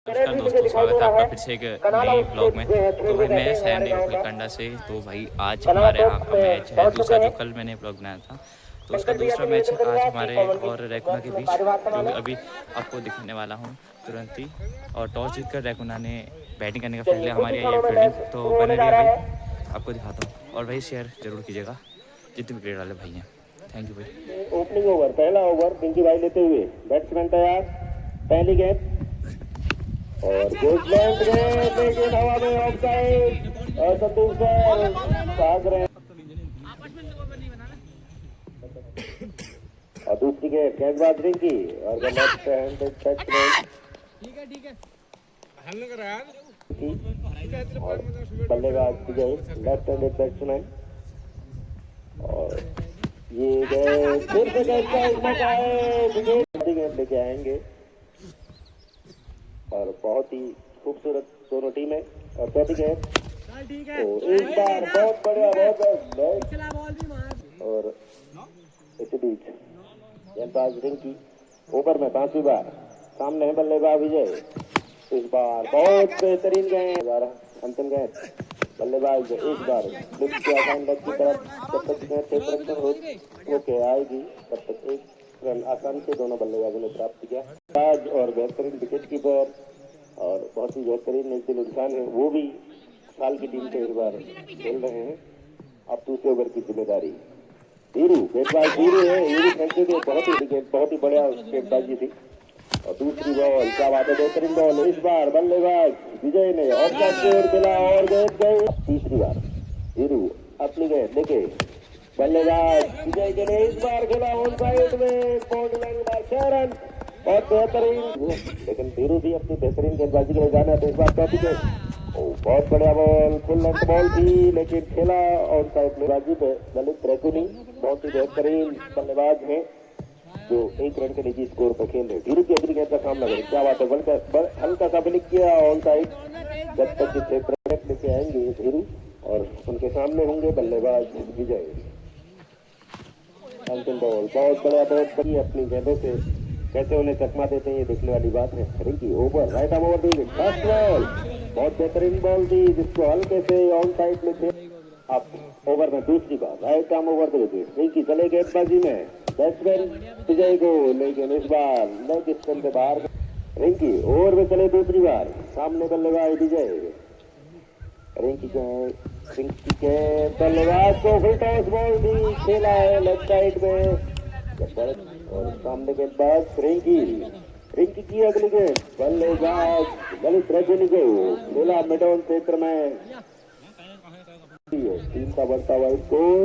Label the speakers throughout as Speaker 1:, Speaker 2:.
Speaker 1: नमस्कार दोस्तों, स्वागत है आपका फिर से एक नई ब्लॉग में। तो भाई मैं सैन कंडा से। तो भाई आज हमारे यहाँ का मैच है दूसरा, जो कल मैंने ब्लॉग बनाया था तो उसका दूसरा मैच है आज हमारे और रैकुना के बीच, जो अभी आपको दिखाने वाला हूँ तुरंत ही। और टॉस जीतकर रैकुना ने बैटिंग करने का फैसला, हमारी आई है फील्डिंग। तो बने रहिए भाई, आपको दिखाता हूँ। और भाई शेयर जरूर कीजिएगा जितने भी क्रिकेट वाले भाई हैं। थैंक यू भाई।
Speaker 2: ओपनिंग ओवर, पहला ओवर पिंकी भाई लेते हुए, बैट्समैन तैयार, पहली गेंद और गुड लेंथ गेंद, लेकिन हवा में ऑफ साइड और संतोष सर भाग रहे हैं। और दूसरी गेंद गेंदबाज रिंकी और लेफ्ट हैंड बैट्समैन और बल्लेबाज विजय लेफ्ट हैंडेड बैट्समैन। और ये गए फिर से गेंद का एक मौका है, गेंद लेके आएंगे और बहुत ही खूबसूरत दोनों टीमें। और चौथी गेंद तो इस बार बहुत बढ़िया, बहुत और इसी बीच गेंदबाज रिंकी ओवर में 5वीं बार, सामने है बल्लेबाज विजय। इस बार बहुत बेहतरीन गेंद, अंतिम गेंद बल्लेबाज इस बार लिफ्ट के आसान लेग की तरफ, जब तक क्षेत्र होके आएगी तब तक एक रन आसानी से दोनों बल्लेबाजों ने प्राप्त किया। आज और बेहतरीन विकेट कीपर और बहुत ही बेहतरीन एक दिल इंसान है, वो भी साल की टीम से इस बार खेल रहे हैं। अब दूसरे ओवर की जिम्मेदारी धीरू, गेंदबाज धीरू है, ये भी फ्रेंच के बहुत ही बढ़िया गेंदबाजी थी। और दूसरी बॉल, क्या बात है, बेहतरीन बॉल। इस बार बल्लेबाज विजय ने ऑफ साइड खेला और गेंद गई। तीसरी बार धीरू अपनी गेंद लेके बल्लेबाज विजय के ने इस बार खेला ऑन साइड में, पॉइंट लाइन बार 6 रन, बहुत बेहतरीन। लेकिन धीरू भी अपनी बेहतरीन गेंदबाजी के लिए जाना है। तो इस बार चौथी गेंद, बहुत बढ़िया बॉल, फुल लेंथ बॉल थी, लेकिन खेला ऑन साइड में। बाजी पे ललित रैकुनी बहुत ही बेहतरीन बल्लेबाज है जो 1 रन के निजी स्कोर पर खेल रहे। धीरू की अगली गेंद का सामना करें, क्या बात है, हल्का सा ब्लिक किया ऑन साइड। जब तक कि क्षेत्र लेके आएंगे धीरू और उनके सामने होंगे बल्लेबाज विजय। अंतिम बॉल, बहुत बढ़िया, बहुत बढ़िया, अपनी गेंदों से कैसे उन्हें चकमा देते हैं ये देखने वाली बात है। Rinki over, right arm over दी, फर्स्ट बॉल, बहुत बेहतरीन बॉल थी जिसको हल्के से ऑन साइड में थे। अब ओवर में दूसरी बार राइट आर्म ओवर दी, रिंकी चले गेंदबाजी में, बैट्समैन विजय को, लेकिन इस बार लेग स्टंप से बाहर। रिंकी ओवर में चले दूसरी बार, सामने बल्लेबाज विजय। रिंकी के बल्लेबाज को फुल टॉस बॉल दी, खेला है लेफ्ट साइड में और सामने गेंदबाज रिंकी की अगली गेंद, बल्लेबाज ललित रैकुनी को खेला मिडऑन क्षेत्र में। टीम का बढ़ता हुआ स्कोर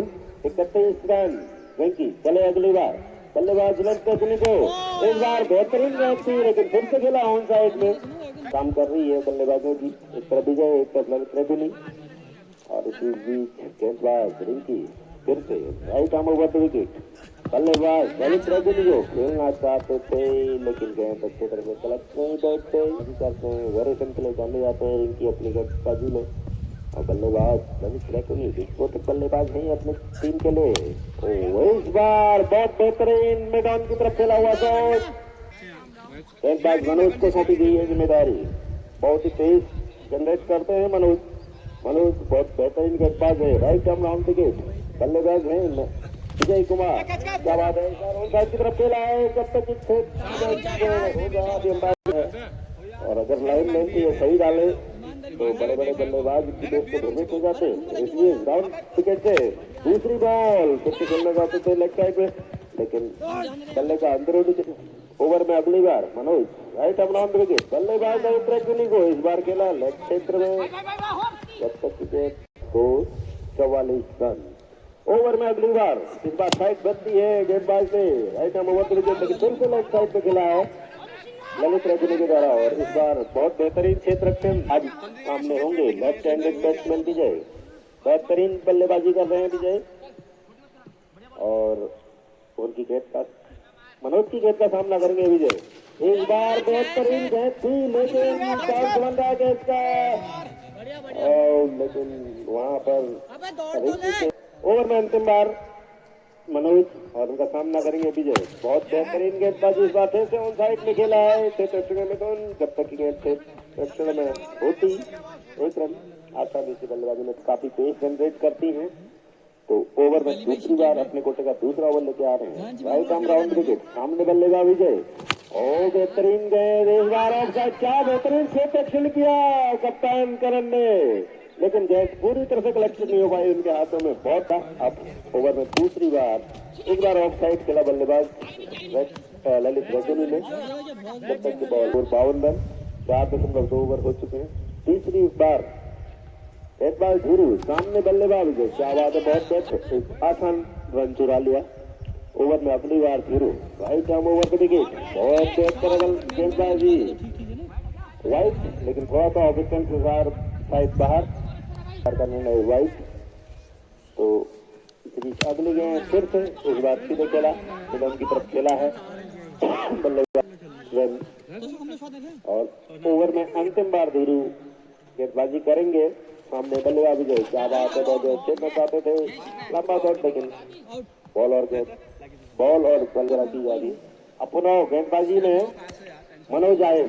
Speaker 2: 31 रन। रिंकी चले अगली बार, बल्लेबाज ललित रैकुनी को, इस बार बेहतरीन गेंद थी लेकिन फिर से खेला ऑन साइड में। काम कर रही है बल्लेबाजों की, एक तरफ विजय एक तरफ ललित रैकुनी। और इसी बीच गेंदबाज रिंकी फिर से right arm over the wicket, बल्लेबाज ललित रैकुनी को खेलना चाहते थे लेकिन गेंद अच्छे तरह से गलत नहीं बैठते करते हैं, वेरिएशन के लिए जाने जाते हैं रिंकी अपनी गेंदबाजी में। और बल्लेबाज ललित रैकुनी विस्फोटक बल्लेबाज नहीं अपनी टीम के लिए। इस बार बहुत बेहतरीन मैदान की तरफ खेला हुआ शॉट, गेंदबाज मनोज को सौंपी गई है जिम्मेदारी। बहुत ही तेज जनरेट करते हैं मनोज बहुत बेहतरीन गेंदबाज है, राइट आर्म राउंड विकेट, बल्लेबाज है विजय कुमार। क्या बात है, की तरफ खेला है, जब तक और अगर लाइन लेंथ सही डाले तो बड़े बड़े बल्लेबाज विकेट को भ्रमित हो जाते, इसलिए राउंड विकेट से दूसरी बॉल फिर से खेलने जाते थे लेग साइड में, लेकिन बल्ले का अंदरूनी ओवर में अगली बार Manoj right arm round wicket, बल्लेबाज रैकुनी को इस बार खेला लेग क्षेत्र में, जब तक विकेट को 44 रन। ओवर में अगली बार, इस बार साइड बनती है गेंदबाज ने, राइट आर्म ओवर विकेट, लेकिन फिर से लेग साइड पे खेला है ललित रैकुनी के द्वारा। और इस बार बहुत बेहतरीन क्षेत्र आज सामने होंगे लेफ्ट हैंडेड बैट्समैन विजय, बेहतरीन बल्लेबाजी कर रहे हैं विजय। और उनकी गेंद का, मनोज की गेंद का सामना करेंगे विजय। इस बार बेहतरीन गेंद थी लेकिन चांस बन रहा है गेंद का, लेकिन वहां पर ओवर में अंतिम बार मनोज और उनका सामना करेंगे विजय। बहुत बेहतरीन गेंदबाजी इस बार फिर से ऑन साइड में खेला है क्षेत्र रक्षण में कौन, जब तक की गेंद क्षेत्र रक्षण में होती 1 रन आसानी से बल्लेबाजी में काफी तेज जनरेट करती हैं। तो ओवर में दूसरी बार अपने कोटे का दूसरा ओवर लेके आ रहे हैं। राइट आर्म राउंड विकेट, सामने बल्लेबाज विजय। ओ बेहतरीन गेंद इस बार ऑफ साइड, क्या बेहतरीन क्षेत्र रक्षण किया कप्तान करण ने, लेकिन गेंद पूरी तरह से कलेक्शन नहीं हो पाई उनके हाथों में। बहुत था। अब ओवर में दूसरी बार एक बार ऑफ साइड खेला बल्लेबाज ललित रजनी ने, जब तक की बॉल और 52 रन 4.2 ओवर हो चुके हैं। तीसरी बार गेंदबाज धीरू, सामने बल्लेबाज विजय। क्या बात है, बहुत बेहतर आसान रन चुरा लिया। ओवर में अगली बार Dheeru right arm over the wicket, बहुत बेहतर गेंदबाजी वाइट, लेकिन थोड़ा सा ऑफिशियल से साइड बाहर करने लगे वाइट। तो इस बीच अगली गेंद फिर से इस बार सीधे खेला, मिलन की तरफ खेला है बल्लेबाज, और ओवर में अंतिम बार धीरू गेंदबाजी करेंगे। सामने बल्लेबाज विजय। क्या बात है, बहुत अच्छे चाहते थे लंबा शॉट, लेकिन बॉल और बल्लेबाजी की जा रही। अब पुनः गेंदबाजी में मनोज आए,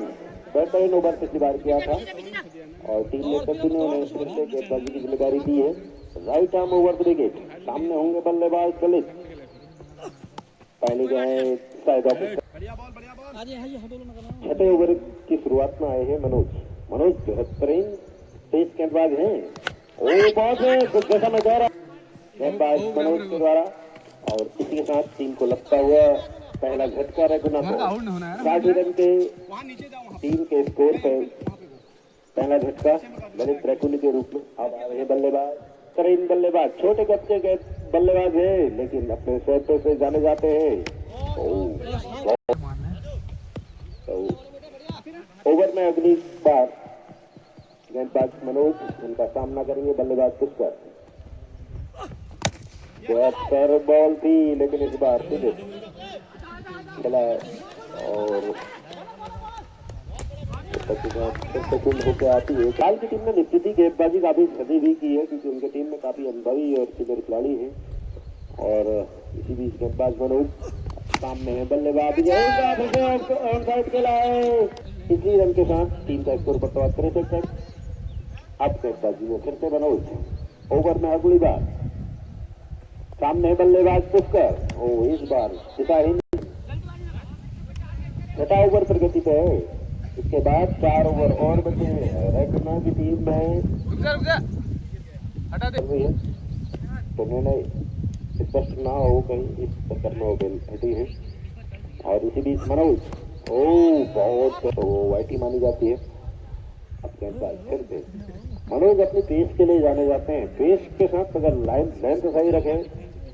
Speaker 2: बेहतरीन ओवर पिछली बार किया था और टीम में कंटिन्यू ने फिर से गेंदबाजी की जिम्मेदारी दी है। Right arm over the wicket, सामने होंगे बल्लेबाज ललित। पहली गेंद साइड ऑफ, छठे ओवर की शुरुआत में आए हैं मनोज बेहतरीन तेज गेंदबाज हैं। ओ बहुत जैसा मैं कह रहा गेंदबाज मनोज के द्वारा, और इसी के साथ टीम को लगता हुआ पहला झटका रैकुना को 60 रन के टीम के स्कोर पर पहला झटका ललित रैकुनी के रूप में। अब आ रहे बल्लेबाज तरीन बल्लेबाज, छोटे कच्चे के बल्लेबाज है, लेकिन अपने शर्तों से जाने जाते हैं। तो ओवर में अगली बार गेंदबाज मनोज, उनका सामना करेंगे बल्लेबाज पुष्कर। बेहतर बॉल थी, लेकिन इस बार सीधे खेला और होकर आती है। साल की टीम ने निश्चित ही गेंदबाजी काफी सदी भी की है, क्योंकि उनके टीम में काफी अनुभवी और सीनियर खिलाड़ी हैं। और इसी बीच गेंदबाज मनोज, सामने है बल्लेबाज ऑन साइड खेला है। इसी रन के साथ टीम का स्कोर बढ़ता 63। अब गेंदबाजी में फिर से मनोज। ओवर में अगली बार सामने बल्लेबाज पुष्कर। ओ इस बार दिशाहीन, छठा ओवर प्रगति पे है। इसके बाद 4 ओवर और बचे हैं। रैकुना की टीम में तो निर्णय स्पष्ट ना हो कहीं, इस चक्कर में वो हटी है। और इसी बीच मनोज, ओ बहुत तो वाइटी मानी जाती है। अब गेंदबाज फिर से मनोज अपनी पेस के लिए जाने जाते हैं। पेस के साथ अगर लेंथ सही रखे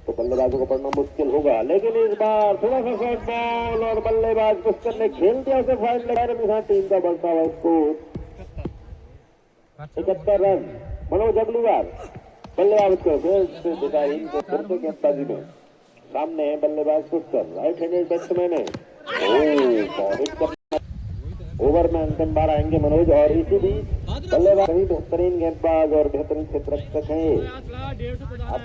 Speaker 2: तो बल्लेबाजों को पढ़ना मुश्किल होगा, लेकिन इस बार थोड़ा सा शॉर्ट बॉल और बल्लेबाज पुष्कर ने खेल दिया उसे फाइट लगाने के साथ टीम का बढ़ता हुआ स्कोर 71 रन। मनोज अगली बार बल्लेबाज को फिर से दिशाहीन गेंदबाजी में, सामने है बल्लेबाज पुष्कर, राइट हैंडेड बैट्समैन है। ओवर में अंतिम बार आएंगे मनोज, और इसी बीच बल्लेबाज भी बेहतरीन गेंदबाज और बेहतरीन क्षेत्र रक्षक है। अब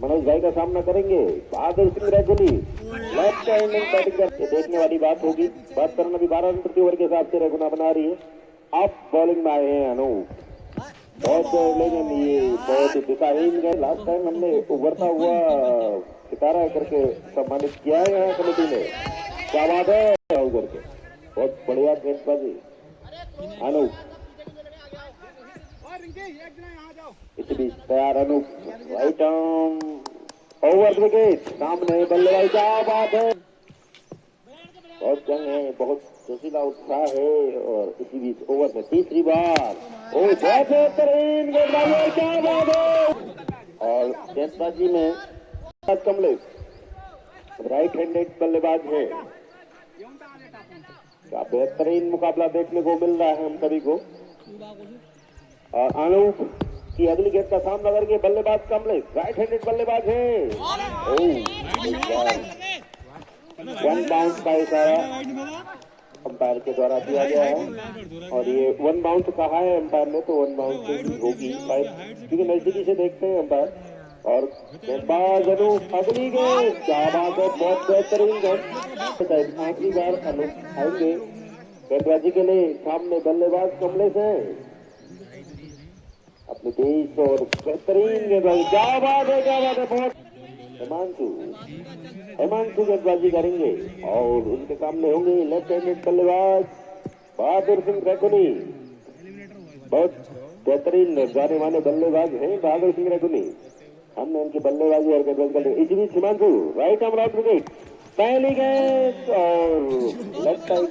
Speaker 2: मनोज भाई का सामना करेंगे Bahadur Singh रैकुनी। Left hand batting करके देखने वाली बात होगी। बात करना भी 12 रन प्रति ओवर के हिसाब से रैकुना बना रही है। अब बॉलिंग में आए हैं अनूप, बहुत लेकिन ये बहुत दिशाहीन गए। लास्ट टाइम हमने उभरता हुआ सितारा करके सम्मानित किया है यहाँ कमेटी ने। क्या बात है करके, बहुत बढ़िया गेंदबाजी अनूप। इस बीच तैयार Anoop, right arm over wicket, सामने बल्लेबाज। क्या बात है, बहुत जंग है, बहुत जोशीला उत्साह है। और इसी बीच ओवर में तीसरी बार बेहतरीन गेंदबाजी, क्या बात है। और गेंदबाजी में कमलेश राइट हैंडेड बल्लेबाज है। क्या बेहतरीन मुकाबला देखने को मिल रहा है हम सभी को। और अनूप की अगली गेंद का सामना करके बल्लेबाज कमलेश, राइट हैंडेड बल्लेबाज है। वन बाउंस का इशारा अंपायर के द्वारा दिया गया है, और ये वन बाउंस कहा है अंपायर ने, तो वन बाउंस होगी शायद, क्योंकि नजदीकी से देखते हैं अंपायर। और गेंदबाज अनु अगली गेंद, क्या बात है, बहुत बेहतरीन गेंद। आखिरी बार अनु आएंगे गेंदबाजी के लिए। सामने बल्लेबाज कमलेश है, अपने तेज और बेहतरीन गेंदबाजी, क्या बात है, क्या बात है, बहुत। हिमांशु गेंदबाजी करेंगे और उनके सामने होंगे लेफ्ट हैंडेड बल्लेबाज बहादुर सिंह रैकुनी। बहुत बेहतरीन जाने माने बल्लेबाज हैं बहादुर सिंह रैकुनी। हमने उनकी बल्लेबाजी और गेंदबाजी कर ली। इसी बीच हिमांशु राइट आर्म राउट विकेट, पहली गेंद और लेफ्ट साइड।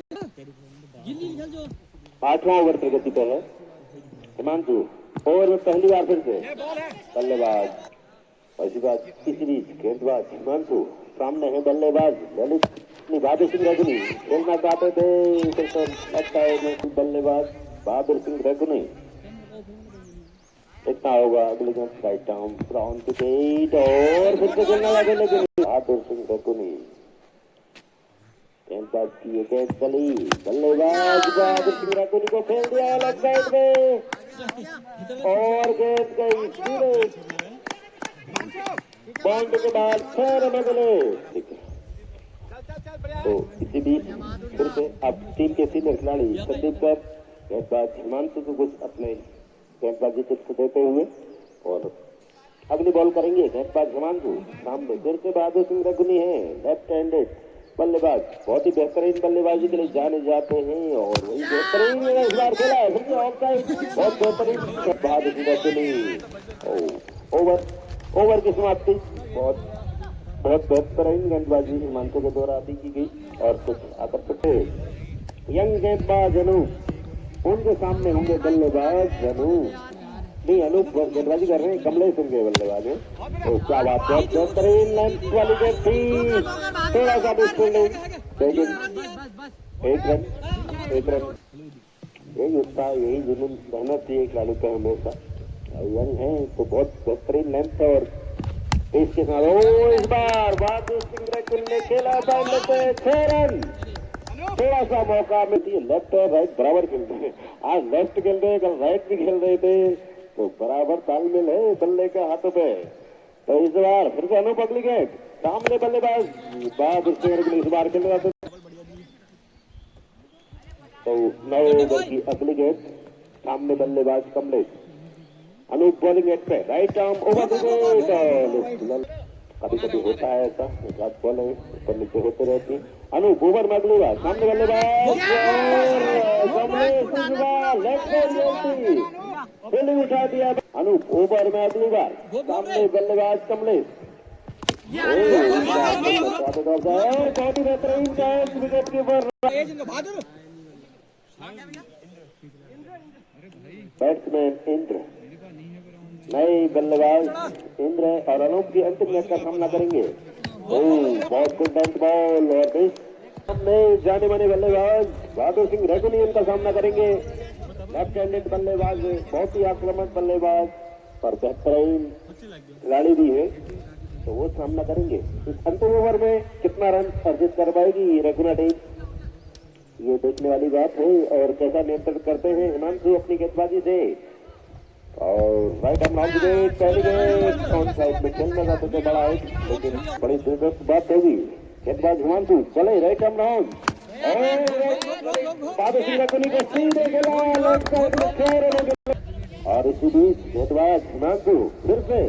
Speaker 2: 8वां ओवर प्रगति पर है हिमांशु। ओवर में पहली बार फिर से बल्लेबाज, ऐसी बात। इसी बीच गेंदबाज हिमांशु, सामने है बल्लेबाज ललित बहादुर सिंह रैकुनी। खेलना चाहते थे तो लगता है बल्लेबाज बहादुर सिंह रैकुनी। इतना होगा अगले गेंद राइट आर्म राउंड विकेट और फिर से खेलना लगे, लेकिन बहादुर सिंह रैकुनी गेंदबाज की ये गेंद चली, बल्लेबाज बहादुर सिंह रैकुनी को खेल दिया लेफ्ट साइड में और गेंद गई सीधे पॉइंट के बाद 6 रन मिले। तो इसी बीच फिर से अब टीम के सीनियर खिलाड़ी संदीप कर गेंदबाज हिमांशु को कुछ अपने गेंदबाजी टिप्स देते हुए और अगली बॉल करेंगे गेंदबाज हिमांशु। सामने फिर से बहादुर सिंह रैकुनी है, लेफ्ट हैंडेड बल्लेबाज, बहुत ही बेहतरीन बल्लेबाजी के लिए जाने जाते हैं और वही बेहतरीन इस बार खेला है, फिर से ऑफ साइड, बहुत बेहतरीन बहादुर सिंह रैकुनी। ओवर की समाप्ति, बहुत बेहतरीन गेंदबाजी हिमांशु के द्वारा अभी की गई और कुछ आकर्षक है। यंग गेंदबाज अनु, उनके सामने होंगे बल्लेबाज अनु, नहीं अनूप गेंदबाजी कर रहे हैं, कमलेश होंगे बल्लेबाज है। तो क्या बात है, बेहतरीन लेंथ वाली गेंद थी, थोड़ा सा डिस्टेंस, लेकिन एक रन। यही उत्साह, यही जुनून रहना चाहिए खिलाड़ी का हमेशा। यंग है तो बहुत बेहतरीन लेंथ है और इसके साथ इस बार बहादुर सिंह रैकुनी ने खेला 6 रन। थोड़ा सा मौका मिलती है, लेफ्ट और राइट बराबर खेलते हैं, आज लेफ्ट खेल रहे कल राइट भी खेल रहे थे, तो बराबर तालमेल है बल्ले के हाथों पे। तो इस बार फिर से अनूप अगली गेंद, सामने बल्लेबाज बहादुर सिंह रैकुनी इस बार खेल रहा था। तो 9 ओवर की अगली गेंद, सामने बल्लेबाज कमलेश, अनूप बॉलिंग एट पे, right arm over the wicket. कभी कभी होता है ऐसा, एक बॉल है ऊपर नीचे होते रहती है। अनूप ओवर में अगली बार, सामने बल्लेबाज फील्डिंग उठा दिया अनूप। ओवर में अगली बार, सामने बल्लेबाज कमलेश, बहुत ही बेहतरीन catch wicket keeper batsman Indra, नए बल्लेबाज इंद्र और अनूप की अंतिम मैच का सामना करेंगे। बहुत गुड डेंथ बॉल और नए जाने माने बल्लेबाज बहादुर सिंह रैकुनी उनका सामना करेंगे। लेफ्ट हैंडेड बल्लेबाज, बहुत ही आक्रामक बल्लेबाज और बेहतरीन खिलाड़ी भी है, तो वो सामना करेंगे। इस अंतिम ओवर में कितना रन अर्जित कर पाएगी रैकुना टीम, ये देखने वाली बात है। और कैसा नियंत्रण करते हैं हिमांशु अपनी गेंदबाजी से। और राइट आर्म राउंड विकेट, पहली गेंद ऑन साइड में खेलना चाहते थे, बड़ा है लेकिन बड़ी दिलचस्प बात होगी। गेंदबाज हिमांशु चले right arm round Bahadur Singh रैकुनी को सीधे खेला लेफ्ट साइड में 6 रन। और इसी बीच गेंदबाज हिमांशु फिर से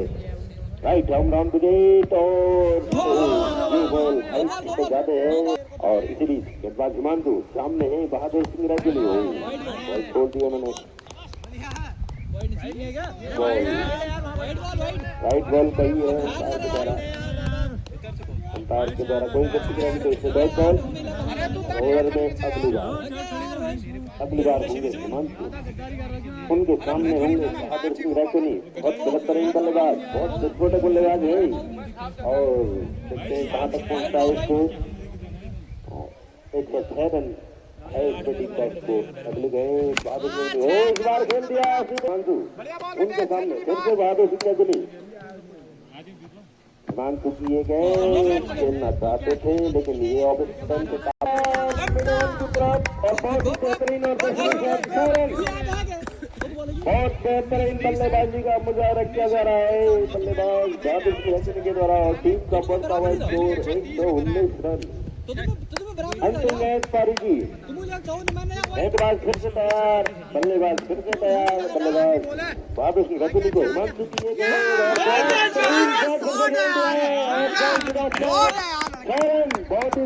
Speaker 2: राइट आर्म राउंड विकेट और ये बॉल हाइट पे जाते हैं। और इसी बीच गेंदबाज हिमांशु, सामने है बहादुर सिंह रैकुनी, बॉल छोड़ दिया मैंने, राइट बॉल कही है अंपायर के द्वारा कोई प्रतिक्रिया तो इससे बैट बॉल। ओवर में अगली बार होंगे हिमांशु, उनके सामने होंगे बहादुर सिंह रैकुनी, बहुत बेहतरीन बल्लेबाज, बहुत विस्फोटक बल्लेबाज है और देखते हैं कहाँ तक पहुँचता है इसको। 106 रन है इस बैटिंग का स्कोर। अगली गए बहादुर सिंह, इस बार खेल दिया हिमांशु, उनके सामने फिर से बहादुर सिंह रैकुनी। हिमांशु की ये गए खेलना चाहते थे लेकिन ये ऑफ स्टंप के और बहुत बेहतरीन और बहुत बेहतरीन बल्लेबाजी का मुजाहरा किया जा रहा है। बल्लेबाज बाबिश हसन के द्वारा और टीम का बढ़ता हुआ स्कोर 119 रन। अंतिम मैच पारी की गेंदबाज फिर से तैयार, बल्लेबाज फिर से तैयार। बल्लेबाज बाबिश हसन को मान चुकी है। बहुत ही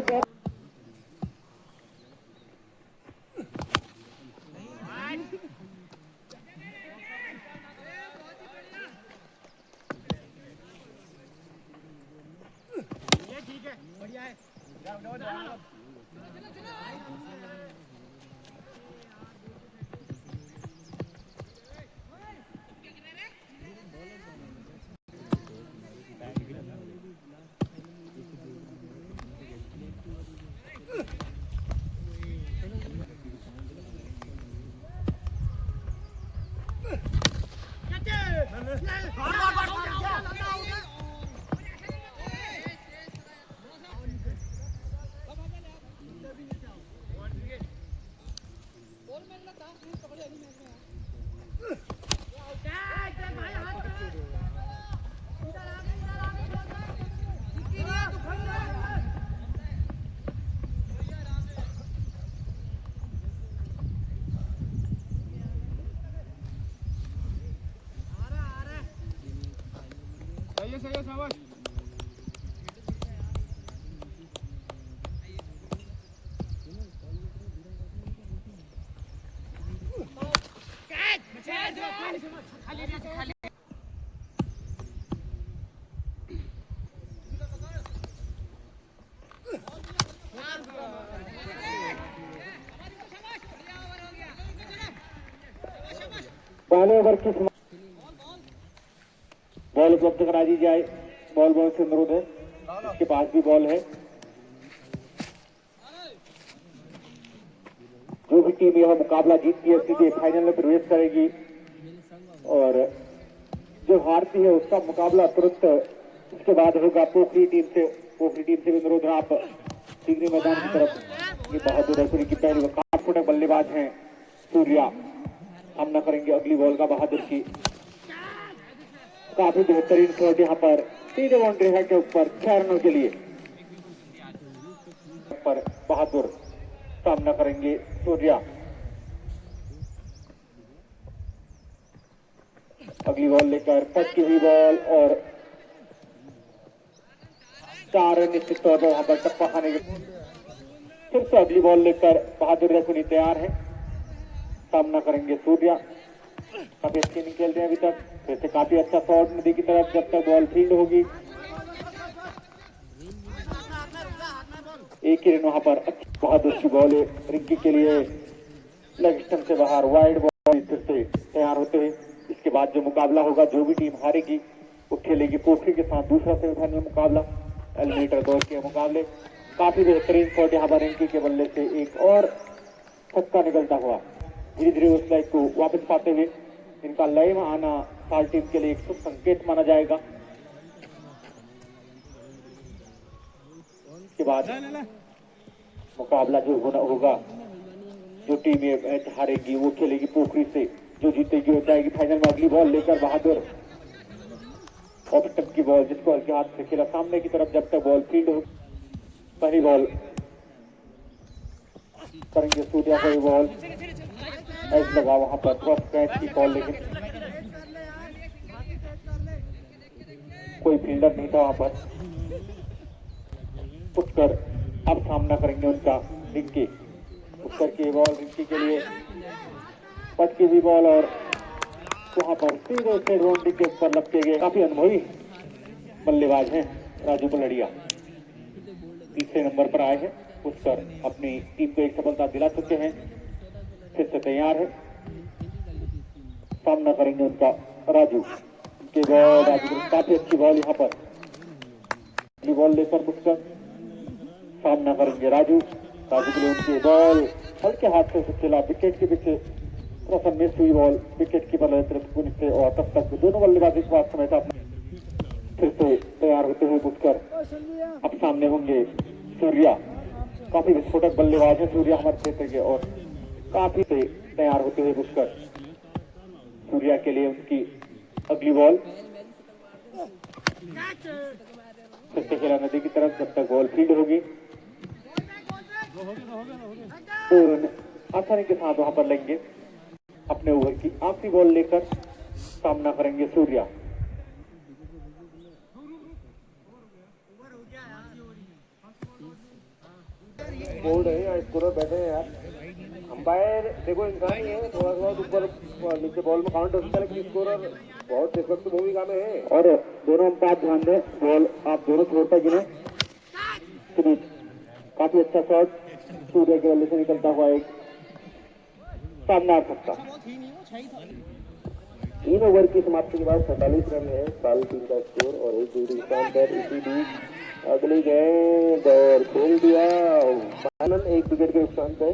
Speaker 3: सही है शाबाश।
Speaker 2: पहले ओवर की बॉल उपलब्ध करा दी जाए। बॉल से अनुरोध है, इसके पास भी बॉल है। जो भी टीम यह मुकाबला जीतती है सीधे फाइनल में प्रवेश करेगी और जो हारती है उसका मुकाबला तुरंत इसके बाद होगा पोखरी टीम से। पोखरी टीम से भी अनुरोध है आप सीधे मैदान की तरफ। ये बहादुर रसूरी की पहली वो 8 फुट बल्लेबाज हैं सूर्या, सामना करेंगे अगली बॉल का बहादुर की। काफी बेहतरीन शॉट यहाँ पर सीधे बाउंड्री है के ऊपर 6 रनों के लिए पर बहादुर सामना करेंगे सूर्या। अगली बॉल लेकर पक्की हुई बॉल और 4 रन निश्चित तौर पर वहां पर टप्पा खाने के। फिर से अगली बॉल लेकर बहादुर रसूरी तैयार है, सामना करेंगे सूर्या। काफी अच्छे नहीं खेल रहे हैं अभी तक, फिर से काफी अच्छा शॉट नदी की तरफ जब तक बॉल फील्ड होगी। एक ही रन वहां पर बहादुर की बॉल है रिंकी के लिए लेग स्टंप से बाहर वाइड बॉल। फिर से तैयार होते हैं। इसके बाद जो मुकाबला होगा, जो भी टीम हारेगी वो खेलेगी पोखरी के साथ दूसरा सेमीफाइनल मुकाबला, एलिमिनेटर दौर के मुकाबले। काफी बेहतरीन शॉट यहाँ पर रिंकी के बल्ले से एक और छक्का निकलता हुआ धीरे धीरे उस लाइफ को वापस पाते हुए इनका लय में आना साल टीम के लिए एक शुभ संकेत माना जाएगा। इसके बाद मुकाबला जो होगा, जो टीम ये मैच हारेगी वो खेलेगी पोखरी से, जो जीतेगी हो जाएगी फाइनल में। अगली बॉल लेकर बहादुर ऑफ स्टंप की बॉल जिसको हल्के हाथ से खेला सामने की तरफ जब तक बॉल फील्ड हो। पहली बॉल करेंगे सूर्या को बॉल एज लगा वहां पर फर्स्ट कैच की बॉल, लेकिन कोई फील्डर नहीं था वहां पर। उठकर अब सामना करेंगे उनका रिंकी। उत्तर की बॉल रिंकी के लिए पटकी हुई बॉल और वहां पर सीधे से बाउंड्री के ऊपर लपके गए। काफी अनुभवी बल्लेबाज हैं राजू पलड़िया, तीसरे नंबर पर आए हैं। उत्तर अपनी टीम को एक सफलता दिला चुके हैं, फिर से तैयार है। सामना करेंगे उनका राजू की बॉल। राजू काफी अच्छी बॉल यहाँ पर, अगली बॉल लेकर उत्तर सामना करेंगे राजू। राजू के लिए उनकी बॉल हल्के हाथ से खेला, विकेट के पीछे थोड़ा सा मिस हुई बॉल विकेट कीपर से, और तब तक दोनों बल्लेबाज इस बात समय था। फिर से तैयार होते हुए पुष्कर अब सामने होंगे सूर्या। काफी विस्फोटक बल्लेबाज है सूर्या हमारे क्षेत्र के, और काफी से तैयार होते हुए पुष्कर सूर्या के लिए उसकी अगली बॉल सत्यखेला नदी की तरफ, जब तक बॉल फील्ड होगी और आसानी के साथ वहां पर लेंगे अपने ओवर की आखिरी बॉल लेकर सामना करेंगे सूर्या। बोल रहे हैं स्कोरर बैठे हैं यार, अंपायर देखो इंसान ही है, थोड़ा बहुत ऊपर नीचे बॉल में काउंट हो सकता है, लेकिन स्कोरर बहुत निष्पक्ष भूमिका में है। और दोनों अंपायर ध्यान दें, बॉल आप दोनों छोड़ता गिने। काफी अच्छा शॉट सूर्य के बल्ले से निकलता हुआ एक सामना आ सकता। 3 ओवर की समाप्ति के बाद 47 रन है साल टीम का स्कोर और एक दूसरी स्थान पर इसी बीच अगली गेंद और खेल दिया फाइनल 1 विकेट के नुकसान पे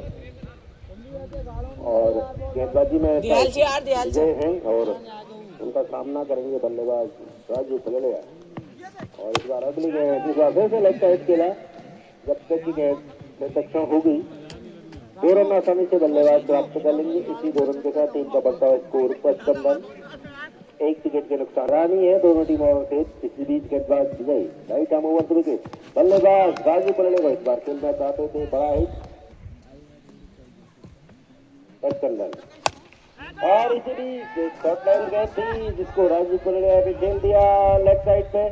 Speaker 2: और गेंदबाजी में विजय हैं और उनका सामना करेंगे बल्लेबाज राजू पलड़िया। और इस बार अगली गेंद इस बार फिर से लेग साइड खेला, जब तक की गेंद में सक्षम होगी 2 रन आसानी से बल्लेबाज प्राप्त कर लेंगे। इसी 2 रन के साथ टीम का बढ़ता हुआ स्कोर 55 रन 1 विकेट के नुकसान। रानी है दोनों टीमों से, इसी बीच गेंदबाज Vijay right arm over the wicket, बल्लेबाज राजू पलड़ेगा इस बार खेलना चाहते थे बड़ा हिट 55 रन। और इसी बीच शॉर्ट लाइन गेंद थी जिसको राजू पलड़ेगा ने खेल दिया लेफ्ट साइड पे,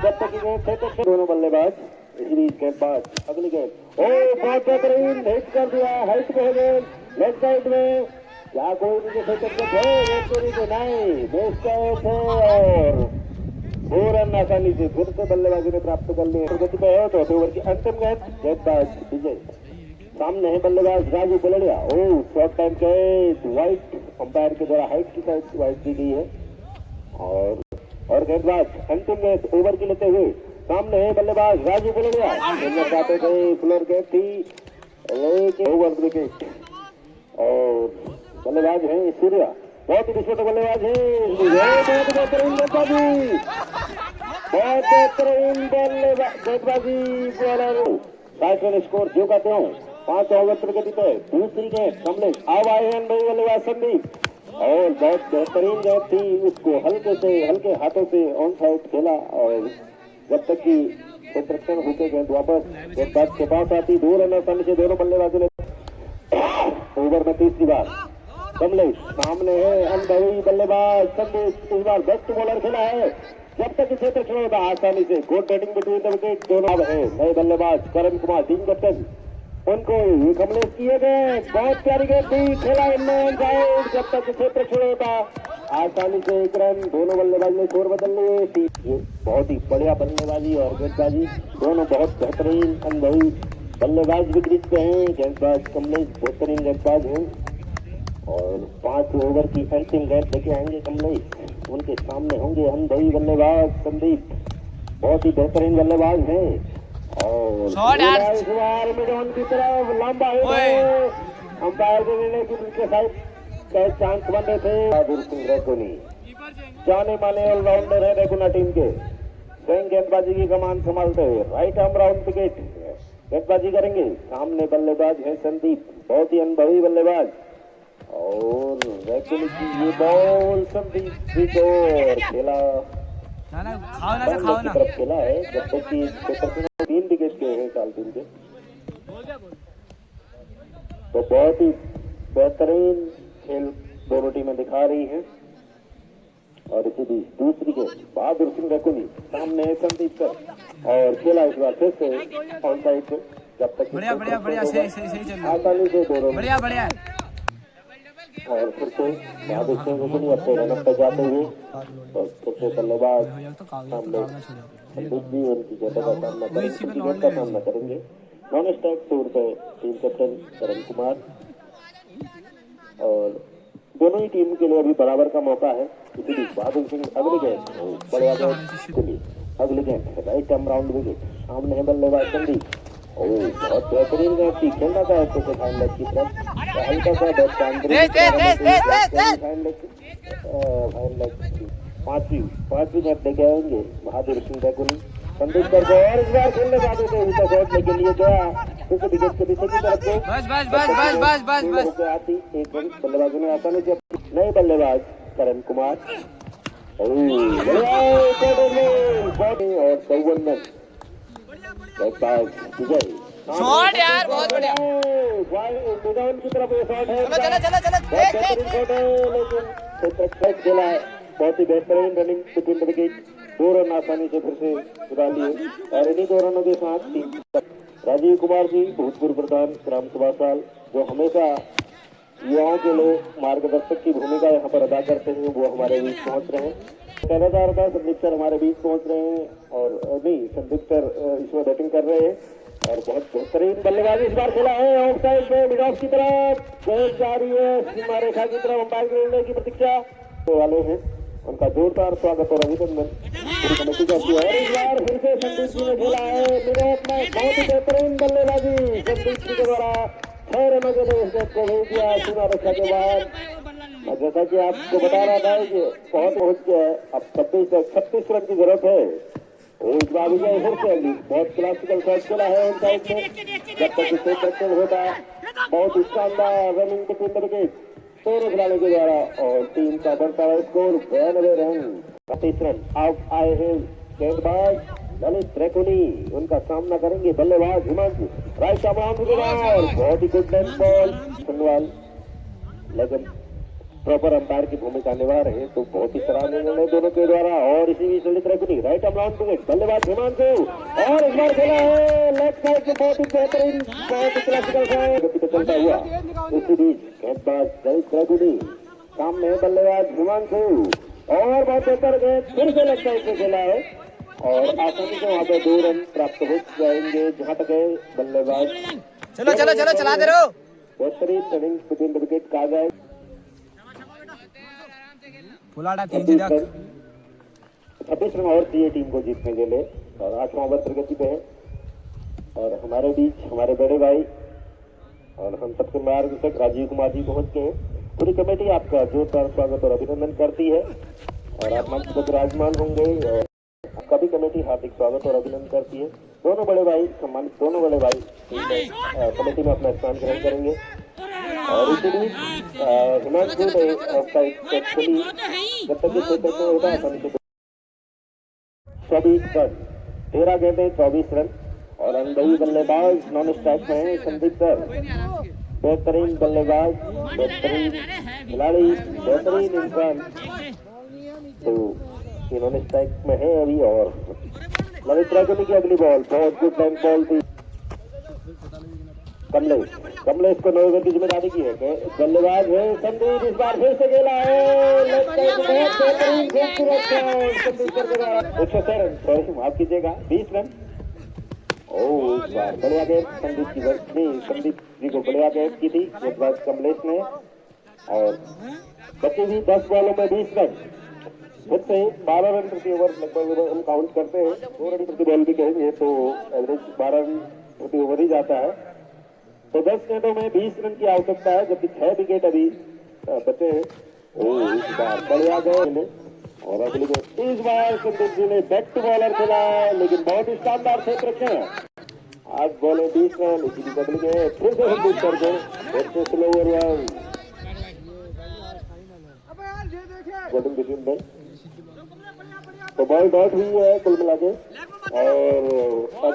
Speaker 2: जब तक की गेंद दोनों बल्लेबाज इसी बीच गेंदबाज अगली गेंद बहुत बेहतरीन हिट कर दिया, हाइट पे है गेंद लेफ्ट साइड में, क्या कोई नहीं बेस थे और 2 रन आसानी से फिर से बल्लेबाजी ने प्राप्त कर लिए। गति पे है तो ओवर की अंतिम गेंद गेंदबाज विजय सामने है बल्लेबाज राजू पलड़िया। शॉर्ट टाइम के वाइट अंपायर के द्वारा हाइट की साइड वाइट दी गई है और गेंदबाज अंतिम गेंद ओवर की लेते हुए सामने है बल्लेबाज राजू पलड़िया खेलना चाहते थे फ्लोर गेंद थी ओवर विकेट और बल्लेबाज है सूर्या बहुत ही विस्फोटक बल्लेबाज है, बहुत बेहतरीन गेंदबाजी बहुत बेहतरीन गेंदबाजी बॉलर 60 रन स्कोर जो कहते हो 5 ओवर प्रगति पे। दूसरी गेंद कमलेश अब आए हैं भाई बल्लेबाज संदीप और बहुत बेहतरीन गेंद थी, उसको हल्के हाथों से ऑन साइड खेला और जब तक की संरक्षण होकर गेंद वापस गेंदबाज के पास आती 2 रन आसानी से दोनों बल्लेबाजों ने ओवर में तीसरी बार कमलेश सामने है अनुभवी बल्लेबाज संदीप इस बार बेस्ट बॉलर खेला है, जब तक इसे तक होगा आसानी से good batting between the wicket दोनों है नए बल्लेबाज करण कुमार टीम कैप्टन उनको ये कमलेश किए गए बहुत प्यारी गेंद थी खेला इनमें साइड, जब तक क्षेत्र छोड़ेगा आसानी से 1 रन दोनों बल्लेबाज ने स्कोर बदल लिए। ये बहुत ही बढ़िया बल्लेबाजी और गेंदबाजी दोनों बहुत बेहतरीन अनुभवी बल्लेबाज भी क्रीज पे हैं, गेंदबाज कमलेश बेहतरीन गेंदबाज हैं और 5 ओवर की अंतिम गेंद लेके आएंगे कमलेश, उनके सामने होंगे अनुभवी बल्लेबाज संदीप बहुत ही बेहतरीन बल्लेबाज हैं और मिडॉन की तरफ लंबा अंपायर के निर्णय की उनके साइड चांस बन रहे थे। बहादुर सिंह रेकुनी जाने माने ऑलराउंडर है रेकुना टीम के, स्वयं गेंदबाजी की कमान संभालते हुए राइट आर्म राउंड विकेट गेंदबाजी करेंगे। सामने बल्लेबाज है संदीप बहुत ही अनुभवी बल्लेबाज और रेकुनी की ये बॉल संदीप खेला की तरफ खेला है, जब तक की 3 विकेट के हैं साल टीम के, तो बहुत ही बेहतरीन खेल दोनों टीमें दिखा रही हैं। और इसी बीच दूसरी के बहादुर सिंह रेकुनी सामने है संदीप सर और खेला इस बार फिर से ऑन साइड से, जब तक
Speaker 3: बढ़िया सही
Speaker 2: आसानी से दोनों
Speaker 3: बढ़िया
Speaker 2: और फिर से बहादुर सिंह रेकुनी अपने रन पे जाते हुए और फिर से बल्लेबाज सामने संदीप जी उनकी गेंद का सामना करेंगे। नॉन स्ट्राइक टूर पे टीम कैप्टन करण कुमार और दोनों ही टीम के लिए अभी बराबर का मौका है। इसी बीच बहादुर सिंह अगली गेंद अगली गेंद राइट आर्म राउंड विकेट सामने है बल्लेबाज संदीप बहुत बेहतरीन गेंद थी, खेलना था अच्छे से फाइन लेग की तरफ हल्का सा बैट फाइन लेग पांचवी गेंद लेके आएंगे बहादुर सिंह रेकुनी संदीप कर गए और इस बार खेलने जाते थे उनका शॉट लेके लिए गया क्योंकि विकेट के पीछे की तरफ से
Speaker 3: बस
Speaker 2: आती 1 रन बल्लेबाजों ने आसानी से नए बल्लेबाज करण कुमार और 54 रन। विजय
Speaker 3: शॉट यार बहुत बढ़िया।
Speaker 2: मैदान की तरफ ये शॉट है।
Speaker 3: चलो चलो चलो
Speaker 2: बेहतरीन शॉट है, लेकिन क्षेत्र खेला है। बहुत ही बेहतरीन running between the wicket. 2 run आसानी से फिर से चुरा लिए और इन्हीं 2 रनों के साथ टीम राजीव कुमार जी भूतपूर्व प्रधान ग्राम सभा साल, जो हमेशा युवाओं के लिए मार्गदर्शक की भूमिका यहाँ पर अदा करते हैं, वो हमारे बीच पहुंच रहे हैं। पहलेदार का संदीप सर हमारे बीच पहुंच रहे हैं और नहीं, संदीप सर इसमें बैटिंग कर रहे हैं और बहुत बेहतरीन बल्लेबाजी इस बार खेला है। ऑफ साइड में मिड ऑफ की तरफ गेंद जा रही है सीमा रेखा की तरफ। अंपायर गिरने की प्रतीक्षा वाले हैं, उनका जोरदार स्वागत और अभिनंदन पूरी कमेटी करती है। और इस बार फिर से संदीप जी ने खेला है मिड ऑफ में, बहुत ही बेहतरीन बल्लेबाजी संदीप जी के द्वारा 6 रनों के लिए को भेज दिया सीमा रेखा के बाहर। जैसा कि आपको बता रहा था कि बहुत पहुंच गया है, अब 36 रन की जरूरत है। इस बार विजय फिर से बहुत क्लासिकल शॉट खेला है उन साइड में, जब तक इसे प्रैक्टिस होता है। बहुत ही शानदार रनिंग बिटवीन द विकेट दोनों खिलाड़ियों के द्वारा और टीम का बढ़ता हुआ स्कोर 92 रन। 30 रन आउट आए हैं गेंदबाज ललित त्रिकोणी, उनका सामना करेंगे बल्लेबाज हिमांशु। राइट आर्म बहुत ही गुड लेंथ बॉल सनवाल, लेकिन प्रॉपर अंपायर की भूमिका निभा रहे हैं, तो बहुत ही सराहनीय निर्णय दोनों के द्वारा। और इसी बीच ललित त्रिकोणी राइट आर्म राउंड विकेट बल्लेबाज हिमांशु और इस बार खेला है लेफ्ट साइड से बहुत ही बेहतरीन, बहुत ही क्लासिकल गति पे चलता हुआ। इसी बीच गेंदबाज ललित त्रिकोणी, सामने बल्लेबाज हिमांशु और बहुत बेहतर गेंद फिर से लेफ्ट साइड से खेला है और आसानी से वहाँ पे 2 रन प्राप्त हो जाएंगे जहाँ तक है बल्लेबाज।
Speaker 3: चलो चलो चलो चला दे रहो।
Speaker 2: बेहतरीन रनिंग बिटवीन द विकेट कहा जाए।
Speaker 3: फुलाड़ा 36
Speaker 2: रन और चाहिए टीम को जीतने के लिए और 8वां ओवर प्रगति पे है। और हमारे बीच हमारे बड़े भाई और हम सबके मार्गदर्शक राजीव कुमार जी पहुंच गए हैं। पूरी कमेटी आपका जोरदार स्वागत और अभिनंदन करती है और आप मंच पर विराजमान होंगे और आपका भी कमेटी हार्दिक स्वागत और अभिनंदन करती है। दोनों बड़े भाई सम्मानित, दोनों बड़े भाई कमेटी में अपना स्थान ग्रहण करेंगे। और इसी बीच हिमांशु ने ऑफसाइड चली, जब तक इस क्षेत्र में होता है 24 रन, 13 गेंदें 24 रन और अनुभवी बल्लेबाज नॉन स्ट्राइक में है संदीप सर। बेहतरीन बल्लेबाज, बेहतरीन खिलाड़ी, बेहतरीन इंसान, तो इन्होंने स्ट्राइक में है अभी। और ललित त्रिकोणी की अगली बॉल बहुत गुड लाइन बॉल थी। कमलेश को 9 ओवर की जिम्मेदारी की है। बल्लेबाज है संदीप, इस बार फिर से खेला है लेफ्ट साइड में, बहुत बेहतरीन खूबसूरत संदीप सर के द्वारा 106 रन, सॉरी माफ कीजिएगा 20 रन। इस बार बढ़िया गेंद संदीप जी को बढ़िया गेंद की थी गेंदबाज कमलेश ने और बची हुई 10 बॉलों में 20 रन। फिर से 12 रन प्रति ओवर लगभग हम काउंट करते हैं, 2 रन प्रति बॉल भी कहेंगे तो एवरेज 12 रन प्रति ओवर ही जाता है। तो 10 गेंदों में 20 रन की आवश्यकता है, जबकि 6 विकेट अभी बचे हैं। इस बार बढ़िया गए और अगली इस बार संदीप जी ने बैक टू बॉलर खेला है, लेकिन बहुत ही शानदार क्षेत्र रखे हैं। आज बॉले 20 रन, इसी की अगली गए फिर से संदीप सर को फिर से स्लो ओवर तो बॉल डॉट हुई है कुल मिला के। और अब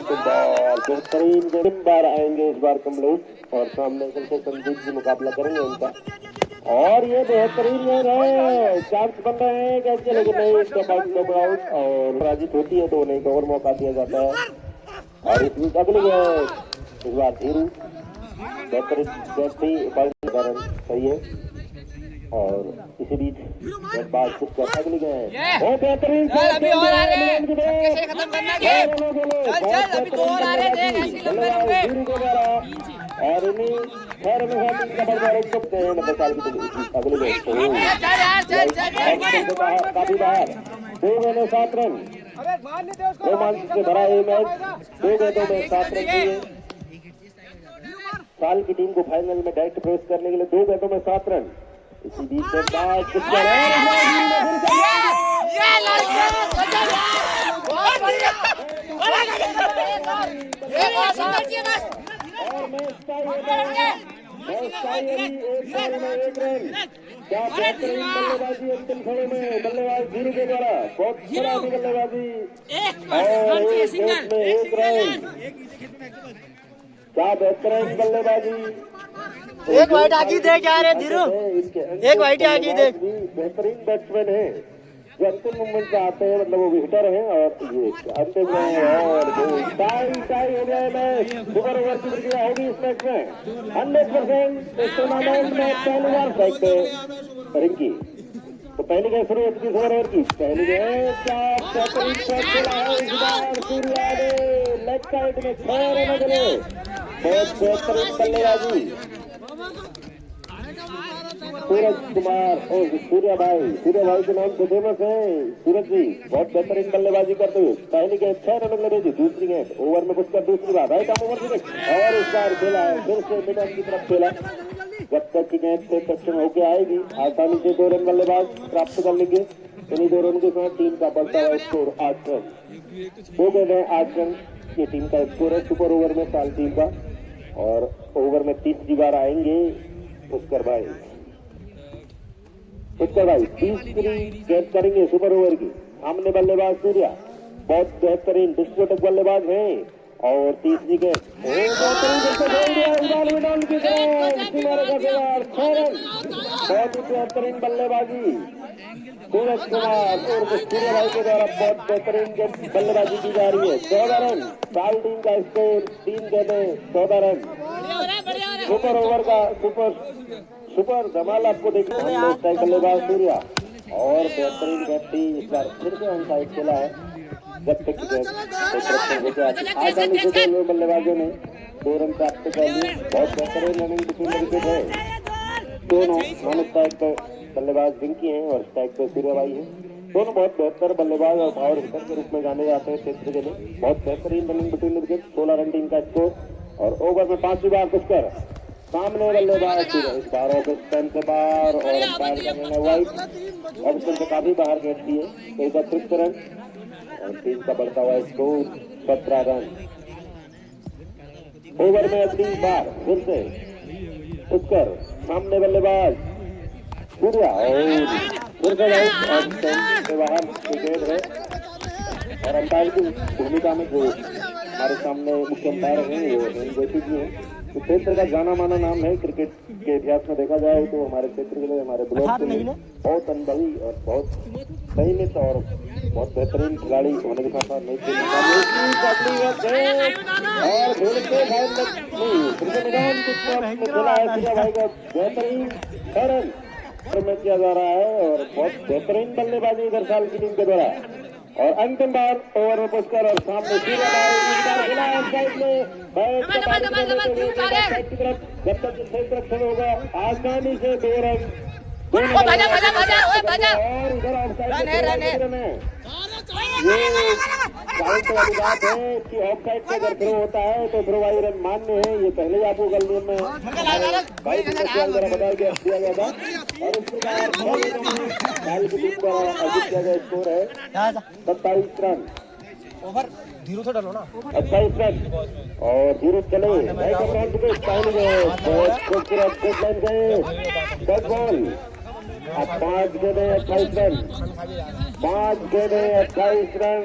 Speaker 2: बेहतरीन बार आएंगे इस बार कमलेश और सामने से संदीप जी मुकाबला करेंगे उनका। और ये बेहतरीन है, चांस बन रहे हैं कैसे, लेकिन नहीं स्टेप आउट और पराजित होती है तो उन्हें एक और मौका दिया जाता है। और इस बीच अगली इस बार धीरू बेहतरीन सही है। और इसी बीच बात कुछ अगली गए बहुत बेहतरीन और इन्हीं खैर में काफी बाहर 2 गेंदों 7 रन, रोमांच से भरा ये मैच 2 गेंदों में 7 रन दिए। साल की टीम को फाइनल में डायरेक्ट प्रवेश करने के लिए 2 गेंदों में 7 रन। इसी बीच एक बॉल में 1 रन। क्या बेहतरीन बल्लेबाजी अंतिम खेलों में बल्लेबाज धीरू के द्वारा, बहुत खराब बल्लेबाजी और 1 गेंद में 1 रन। क्या बेहतरीन बल्लेबाजी।
Speaker 3: एक वाइट आगे देख यार धीरू, एक वाइट आगे देख।
Speaker 2: बेहतरीन बैट्समैन है जो अंतिम मोमेंट में आते हैं, मतलब वो भी हिटर है और ये अंतिम में और टाई हो गया मैच। सुपर ओवर की प्रक्रिया होगी इस मैच में 100% इस टूर्नामेंट में पहली बार स्ट्राइक पे रिंकी। तो पहली गेंद शुरू हो चुकी सुपर ओवर की। पहली गेंद क्या बेहतरीन शॉट खेला है इस बार सूर्या ने, लेग साइड में 6 रन मिले। बहुत बेहतरीन बल्लेबाजी सूरज कुमार और सूर्या भाई के नाम से फेमस है। सूरज जी बहुत बेहतरीन बल्लेबाजी करते हुए पहली गेंद 6 रन ले रही थी। दूसरी गेंद ओवर में घुसकर दूसरी बार राइट आर्म ओवर और इस बार खेला है फिर से मिडल की तरफ खेला। जब तक की गेंद से सक्षम होकर आएगी आसानी से 2 रन बल्लेबाज प्राप्त कर लेंगे। इन्हीं 2 रन के साथ टीम का बढ़ता हुआ स्कोर 8 रन। 2 गेंदें 8 रन ये टीम का स्कोर है सुपर ओवर में साल टीम का। और ओवर में तीसरी बार आएंगे पुष्कर भाई 30 गेंद करेंगे सुपर ओवर की। सामने बल्लेबाज सूर्या बहुत बेहतरीन डिस्ट्रोटक बल्लेबाज हैं और तीसरी गेंद बहुत ही बेहतरीन बल्लेबाजी सूरज कुमार और सूर्या भाई के द्वारा बहुत बेहतरीन बल्लेबाजी की जा रही है। 14 रन साल टीम का स्कोर 3 गेंदें 14 रन। सुपर ओवर का सुपर धमाल आपको देखिए बल्लेबाज सूर्या और बेहतरीन व्यक्ति इस बार फिर से ऑन साइड खेला है। जब तक आसानी से 2 बल्लेबाजों ने 2 रन प्राप्त कर लिए। बहुत बेहतरीन रनिंग बिटवीन विकेट है। दोनों नॉन स्ट्राइक पे बल्लेबाज रिंकी हैं और स्ट्राइक पे सूर्या भाई हैं। दोनों बहुत बेहतर बल्लेबाज और पावर हिटर के रूप में जाने जाते हैं क्षेत्र के लिए। बहुत बेहतरीन running between wicket 16 run team का स्कोर। और ओवर में 5वीं बार कुछ सामने बल्लेबाज इस बार ऑफ स्टैंड से बाहर और अंपायर करेंगे वाइट। ऑफ स्टैंड से काफी बाहर गेट दिए 31 रन और टीम का बढ़ता हुआ स्कोर 17 रन। ओवर में अगली बार फिर से उत्कर सामने बल्लेबाज सूर्या और फिर से बाहर विकेट है। और अंपायर की भूमिका में जो हमारे सामने मुख्य अंपायर हैं वो जोशी जी हैं। तो क्षेत्र का जाना माना नाम है क्रिकेट के इतिहास में देखा जाए तो हमारे क्षेत्र के लिए हमारे ब्लॉक के लिए बहुत अनुभवी और बहुत संयमित और बहुत बेहतरीन खिलाड़ी होने के साथ साथ बेहतरीन रन में किया जा रहा है और बहुत बेहतरीन बल्लेबाजी इधर साल की टीम के द्वारा। और अंतिम बार ओवर में पुष्कर और सामने सूर्या साइड में जब तक क्षेत्र होगा आसानी से 2 रन और इधर ये वाली बात है कि ऑफ साइड से अगर थ्रो होता है तो थ्रो वाली रन मान्य है। ये पहले ही आपको गल में भाई बताया गया था। और उसके बाद स्कोर है 27 रन।
Speaker 3: ओवर धीरू तो डालो ना
Speaker 2: 28 रन और धीरू चले बहुत खूबसूरत लाइन गए 10 बॉल। अब 5 गेंदें 28 रन 5 गेंदें 28 रन।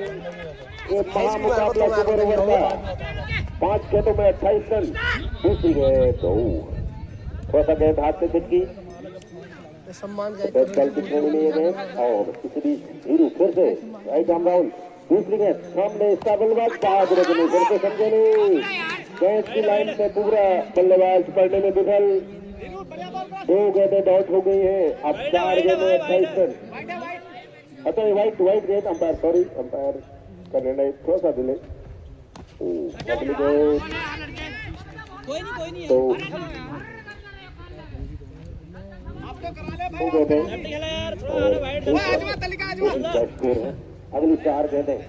Speaker 2: ये महामुकाबला सुपर ओवर का 5 गेंदों में 28 रन। दूसरी गेंद थोड़ा सा गेंद हाथ से खिंची
Speaker 3: सम्मान
Speaker 2: कल की श्रेणी में ये गेंद और इस बीच धीरू फिर से राइट आर्म राउंड दूसरी गेंद सामने इसका बल्लेबाज बहादुर फिर से समझे नहीं गेंद की लाइन में पूरा बल्लेबाज पड़ने में विफल। 2 गेंदें डॉट हो गई है। अब 4 गेंदें 28 रन। अच्छा वाइट गेंद अंपायर सॉरी अंपायर का निर्णय थोड़ा सा डिले। अगली गेंद तो 2 गेंदें अगली 4 गेंदें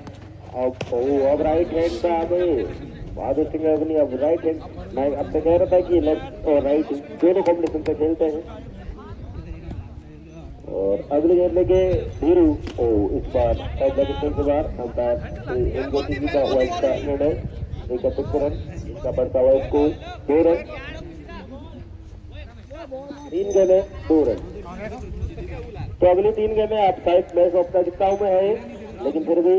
Speaker 2: अब राइट हैंड पे आ गई बहादुर सिंह अग्नि। अब राइट हैंड मैं अब तो कह रहा था कि लेफ्ट और राइट दोनों कॉम्बिनेशन पे खेलते हैं। और अगली गेंद लेके धीरू इस बार के बार अंपायर का हुआ इसका निर्णय 31 रन। इसका बढ़ता हुआ स्कोर 2 रन। 3 गेंदें 2 रन। तो अगली 3 गेंदें आप शायद मैच ऑफ ताजिकिस्तान में है, लेकिन फिर भी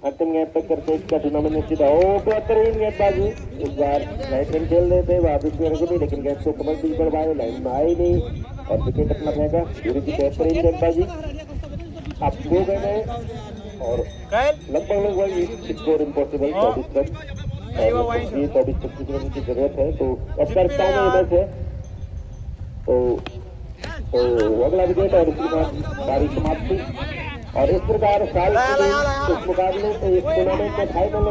Speaker 2: अंतिम गेंद तक करके इसका टूर्नामेंट निश्चित हो। बेहतरीन गेंदबाजी, इस बार राइट हैंड खेल रहे थे वहां बीच में नहीं, लेकिन गेंद को कमल सिंह बढ़वाए, लाइन में आई नहीं और विकेट अपना फेंका। धीरे की बेहतरीन गेंदबाजी, अब 2 गेंदें और लगभग स्कोर इम्पॉसिबल 24 रन, 24-25 रन की जरूरत है। तो अब करता हूँ मैच है तो अगला विकेट और उसके बाद बारी समाप्ति। और इस प्रकार साल इस मुकाबले से इस टूर्नामेंट में फाइनल